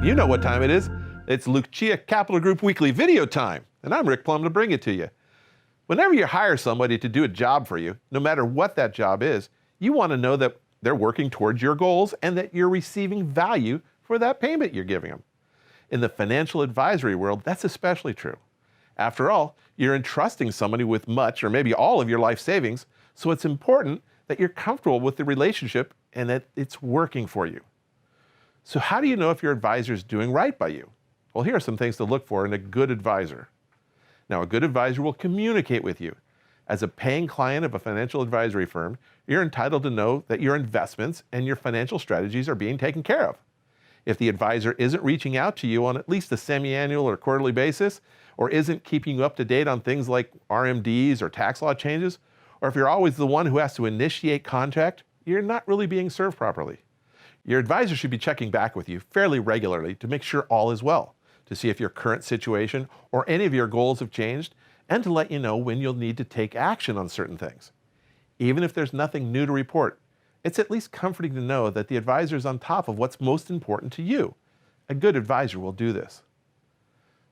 You know what time it is. It's Lucia Capital Group Weekly video time, and I'm Rick Plum to bring it to you. Whenever you hire somebody to do a job for you, no matter what that job is, you want to know that they're working towards your goals and that you're receiving value for that payment you're giving them. In the financial advisory world, that's especially true. After all, you're entrusting somebody with much or maybe all of your life savings, so it's important that you're comfortable with the relationship and that it's working for you. So how do you know if your advisor is doing right by you? Well, here are some things to look for in a good advisor. Now, a good advisor will communicate with you. As a paying client of a financial advisory firm, you're entitled to know that your investments and your financial strategies are being taken care of. If the advisor isn't reaching out to you on at least a semi-annual or quarterly basis, or isn't keeping you up to date on things like RMDs or tax law changes, or if you're always the one who has to initiate contact, you're not really being served properly. Your advisor should be checking back with you fairly regularly to make sure all is well, to see if your current situation or any of your goals have changed, and to let you know when you'll need to take action on certain things. Even if there's nothing new to report, it's at least comforting to know that the advisor is on top of what's most important to you. A good advisor will do this.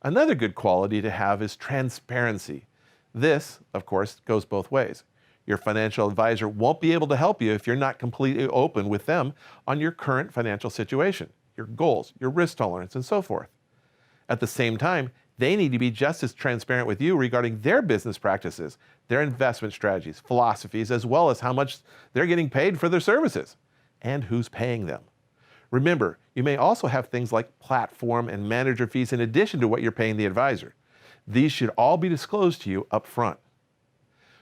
Another good quality to have is transparency. This, of course, goes both ways. Your financial advisor won't be able to help you if you're not completely open with them on your current financial situation, your goals, your risk tolerance, and so forth. At the same time, they need to be just as transparent with you regarding their business practices, their investment strategies, philosophies, as well as how much they're getting paid for their services and who's paying them. Remember, you may also have things like platform and manager fees in addition to what you're paying the advisor. These should all be disclosed to you up front.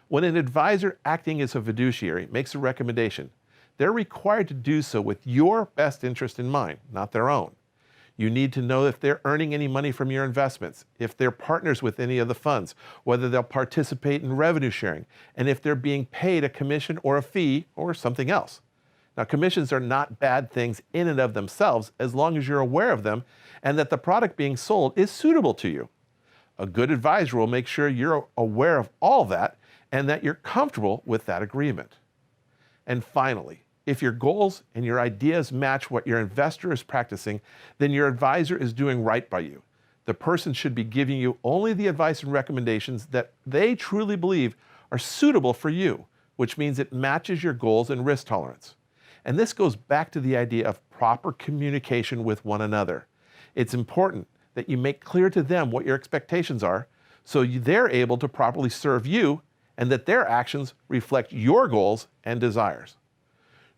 When an advisor acting as a fiduciary makes a recommendation, they're required to do so with your best interest in mind, not their own. You need to know if they're earning any money from your investments, if they're partners with any of the funds, whether they'll participate in revenue sharing, and if they're being paid a commission or a fee or something else. Now, commissions are not bad things in and of themselves as long as you're aware of them and that the product being sold is suitable to you. A good advisor will make sure you're aware of all that and that you're comfortable with that agreement. And finally, if your goals and your ideas match what your investor is practicing, then your advisor is doing right by you. The person should be giving you only the advice and recommendations that they truly believe are suitable for you, which means it matches your goals and risk tolerance. And this goes back to the idea of proper communication with one another. It's important that you make clear to them what your expectations are so they're able to properly serve you and that their actions reflect your goals and desires.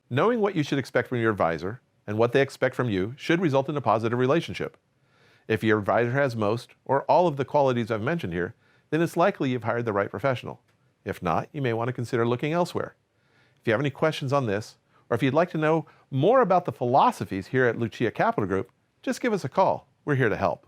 Knowing what you should expect from your advisor and what they expect from you should result in a positive relationship. If your advisor has most or all of the qualities I've mentioned here, then it's likely you've hired the right professional. If not, you may want to consider looking elsewhere. If you have any questions on this, or if you'd like to know more about the philosophies here at Lucia Capital Group, just give us a call. We're here to help.